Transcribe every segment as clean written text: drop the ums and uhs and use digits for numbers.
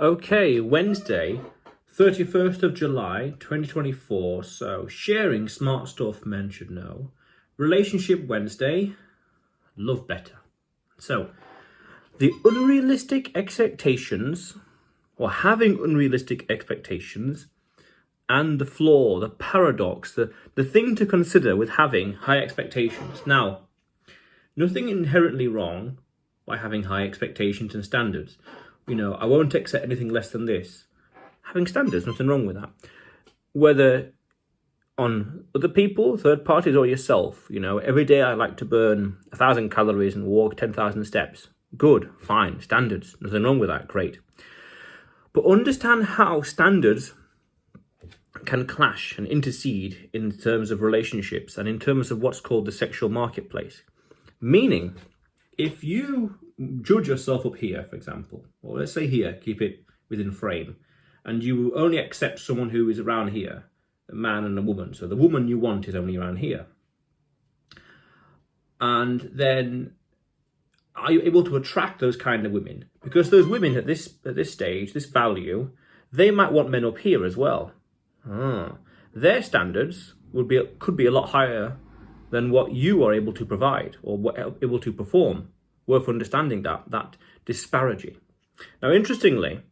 Okay, Wednesday, 31st of July, 2024. So, sharing smart stuff men should know. Relationship Wednesday, love better. So, the unrealistic expectations, or having unrealistic expectations, and the flaw, the paradox, the thing to consider with having high expectations. Now, nothing inherently wrong by having high expectations and standards. I won't accept anything less than this. Having standards, nothing wrong with that. Whether on other people, third parties, or yourself, every day I like to burn 1,000 calories and walk 10,000 steps. Good, fine, standards, nothing wrong with that, great. But understand how standards can clash and intercede in terms of relationships and in terms of what's called the sexual marketplace. Meaning, if you judge yourself up here, for example, or let's say here, keep it within frame, and you only accept someone who is around here, a man and a woman, so the woman you want is only around here, and then are you able to attract those kind of women? Because those women at this stage, this value, they might want men up here as well. Their standards could be a lot higher than what you are able to provide or able to perform. Worth understanding that disparity. Now, interestingly,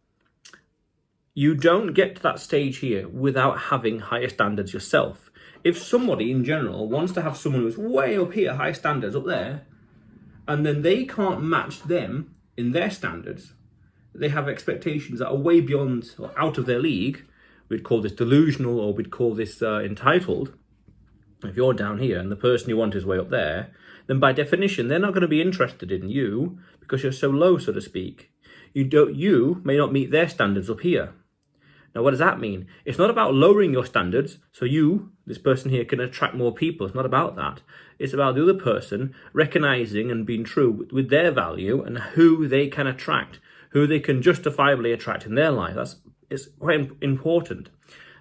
you don't get to that stage here without having higher standards yourself. If somebody in general wants to have someone who's way up here, high standards up there, and then they can't match them in their standards, they have expectations that are way beyond or out of their league. We'd call this delusional, or we'd call this entitled. If you're down here and the person you want is way up there, then by definition, they're not going to be interested in you because you're so low, so to speak. You may not meet their standards up here. Now, what does that mean? It's not about lowering your standards so you, this person here, can attract more people. It's not about that. It's about the other person recognizing and being true with their value and who they can attract, who they can justifiably attract in their life. It's quite important.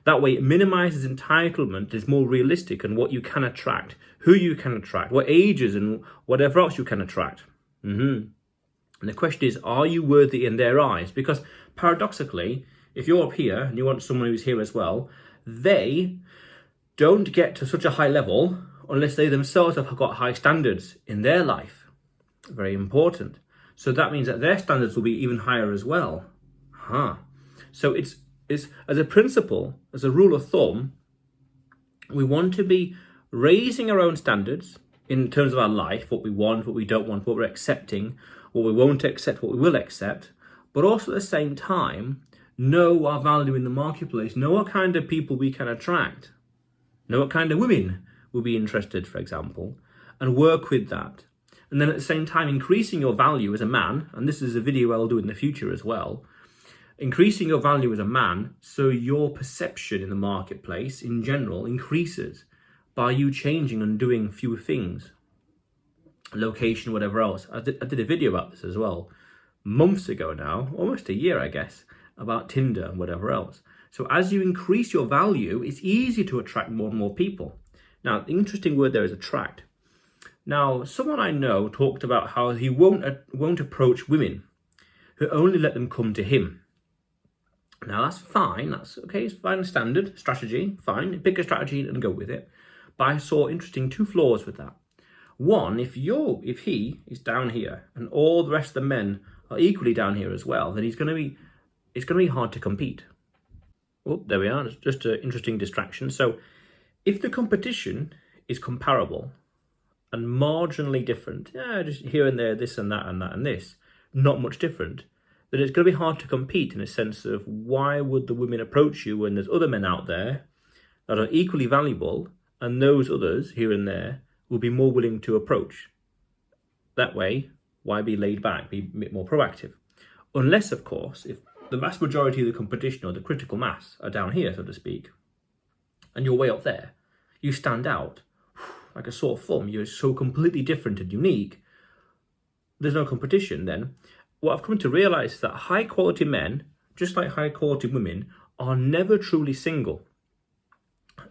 That way, it minimizes entitlement, is more realistic on what you can attract, who you can attract, what ages and whatever else you can attract. And the question is, are you worthy in their eyes? Because paradoxically, if you're up here and you want someone who's here as well, they don't get to such a high level unless they themselves have got high standards in their life. Very important. So that means that their standards will be even higher as well. So it's as a principle, as a rule of thumb, we want to be raising our own standards in terms of our life, what we want, what we don't want, what we're accepting, what we won't accept, what we will accept, but also at the same time, know our value in the marketplace, know what kind of people we can attract, know what kind of women will be interested, for example, and work with that. And then at the same time, increasing your value as a man, and this is a video I'll do in the future as well, increasing your value as a man so your perception in the marketplace in general increases by you changing and doing fewer things, location, whatever else. I did a video about this as well months ago now, almost a year I guess, about Tinder and whatever else. So as you increase your value, it's easy to attract more and more people. Now, the interesting word there is attract. Now, someone I know talked about how he won't approach women who only let them come to him. Now, that's fine. That's okay. It's fine. Standard strategy. Fine. Pick a strategy and go with it. But I saw interesting two flaws with that. One, if he is down here and all the rest of the men are equally down here as well, then it's going to be hard to compete. Oh, there we are. It's just an interesting distraction. So if the competition is comparable and marginally different, just here and there, this and that and that and this, not much different, then it's going to be hard to compete in a sense of why would the women approach you when there's other men out there that are equally valuable and those others here and there will be more willing to approach. That way, why be laid back, be a bit more proactive? Unless, of course, if the vast majority of the competition or the critical mass are down here, so to speak, and you're way up there, you stand out like a sore thumb, you're so completely different and unique, there's no competition then. What I've come to realize is that high quality men, just like high quality women, are never truly single.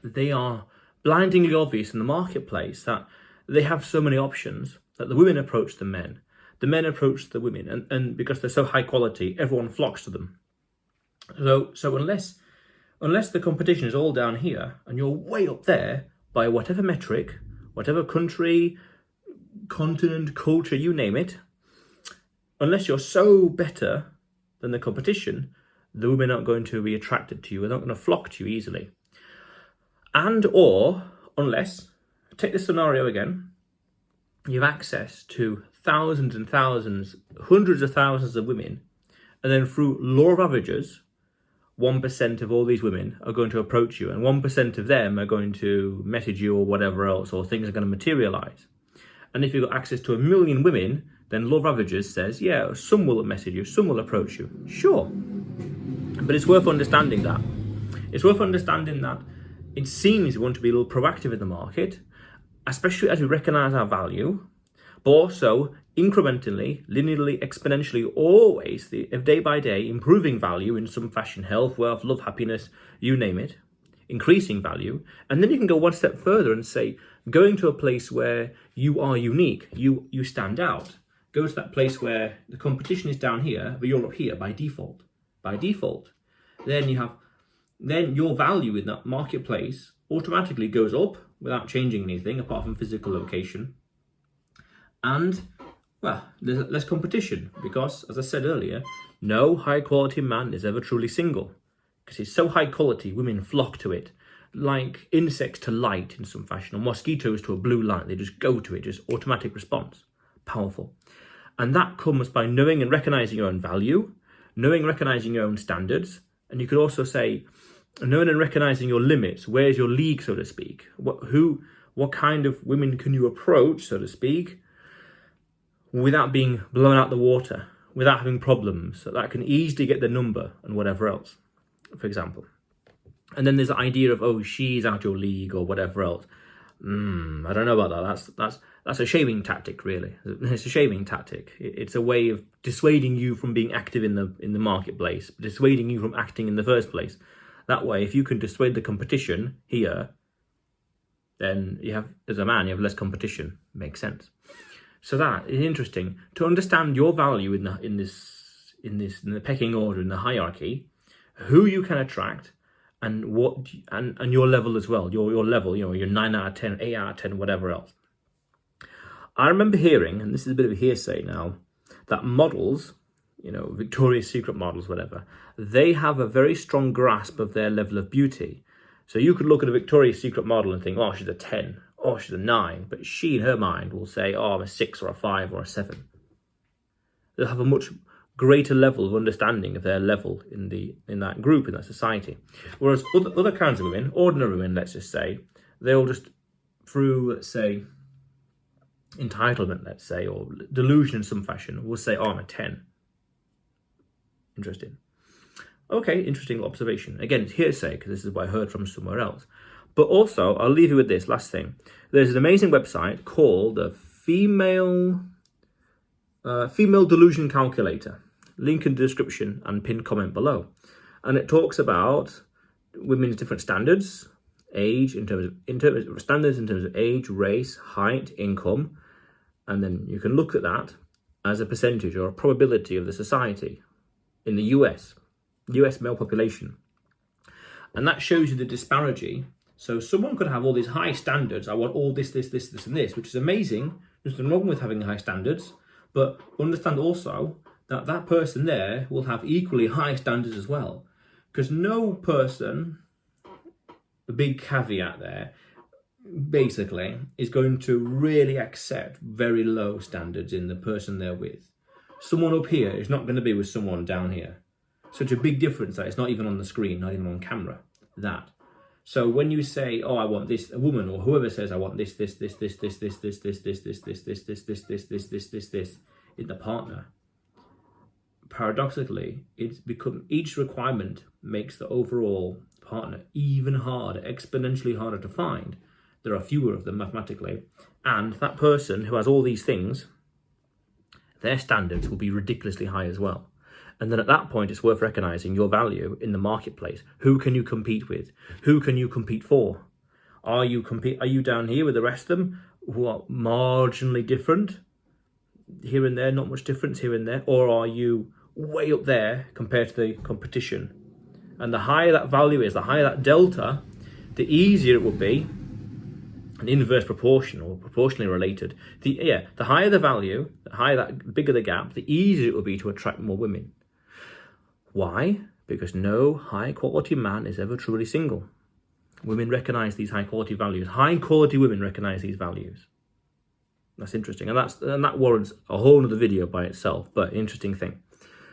They are blindingly obvious in the marketplace that they have so many options that the women approach the men approach the women, and because they're so high quality, everyone flocks to them. So unless the competition is all down here and you're way up there by whatever metric, whatever country, continent, culture, you name it, unless you're so better than the competition, the women aren't going to be attracted to you. They're not going to flock to you easily. And or unless, take this scenario again, you have access to thousands and thousands, hundreds of thousands of women, and then through law of averages, 1% of all these women are going to approach you, and 1% of them are going to message you or whatever else, or things are going to materialize. And if you've got access to 1 million women, then law of averages says, yeah, some will message you, some will approach you. Sure. But it's worth understanding that. It's worth understanding that it seems we want to be a little proactive in the market, especially as we recognize our value, but also incrementally, linearly, exponentially, always, day by day, improving value in some fashion, health, wealth, love, happiness, you name it, increasing value. And then you can go one step further and say, going to a place where you are unique, you stand out. Go to that place where the competition is down here, but you're up here by default. By default. Then your value in that marketplace automatically goes up without changing anything apart from physical location. And, well, there's less competition because, as I said earlier, no high quality man is ever truly single. Because it's so high quality, women flock to it. Like insects to light in some fashion, or mosquitoes to a blue light. They just go to it, just automatic response. Powerful. And that comes by knowing and recognizing your own value, knowing and recognizing your own standards. And you could also say, knowing and recognizing your limits. Where's your league, so to speak? What kind of women can you approach, so to speak, without being blown out the water, without having problems, so that can easily get the number and whatever else, for example. And then there's the idea of, oh, she's out your league or whatever else. I don't know about that. That's a shaming tactic, really. It's a shaming tactic. It's a way of dissuading you from being active in the marketplace, dissuading you from acting in the first place. That way, if you can dissuade the competition here, then you have, as a man, you have less competition. Makes sense. So that is interesting to understand your value in the pecking order, in the hierarchy, who you can attract, and what and your level as well. Your level, your 9 out of 10, 8 out of 10, whatever else. I remember hearing, and this is a bit of a hearsay now, that models, Victoria's Secret models, whatever, they have a very strong grasp of their level of beauty. So you could look at a Victoria's Secret model and think, oh, she's a 10, oh, she's a 9, but she, in her mind, will say, oh, I'm a 6 or a 5 or a 7. They'll have a much greater level of understanding of their level in that group, in that society. Whereas other kinds of women, ordinary women, let's just say, they'll just, through, let's say, entitlement, let's say, or delusion in some fashion, will say, oh, I'm a 10. Interesting. Okay, interesting observation. Again, it's hearsay, because this is what I heard from somewhere else. But also, I'll leave you with this last thing. There's an amazing website called the Female Delusion Calculator. Link in the description and pinned comment below. And it talks about women's different standards, age, in terms of standards in terms of age, race, height, income. And then you can look at that as a percentage or a probability of the society in the US male population. And that shows you the disparity. So someone could have all these high standards. I want all this, and this, which is amazing. There's nothing wrong with having high standards. But understand also that that person there will have equally high standards as well. Because no person, a big caveat there, basically, is going to really accept very low standards in the person they're with. Someone up here is not going to be with someone down here. Such a big difference that it's not even on the screen, not even on camera. That. So when you say, oh, I want this, a woman or whoever says, I want this in the partner, paradoxically, it's become, each requirement makes the overall partner even harder, exponentially harder to find. There are fewer of them mathematically. And that person who has all these things, their standards will be ridiculously high as well. And then at that point, it's worth recognizing your value in the marketplace. Who can you compete with? Who can you compete for? Are you down here with the rest of them who are marginally different? Here and there, not much difference here and there. Or are you way up there compared to the competition? And the higher that value is, the higher that delta, the easier it will be, an inverse proportion or proportionally related. The higher the value, the bigger the gap, the easier it will be to attract more women. Why? Because no high quality man is ever truly single. Women recognize these high quality values. High quality women recognize these values. That's interesting. And that warrants a whole other video by itself, but interesting thing.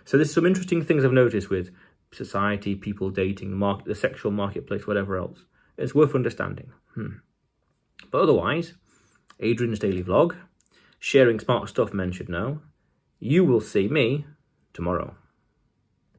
So there's some interesting things I've noticed with society, people dating, the sexual marketplace, whatever else. It's worth understanding. But otherwise, Adrian's daily vlog, sharing smart stuff men should know. You will see me tomorrow.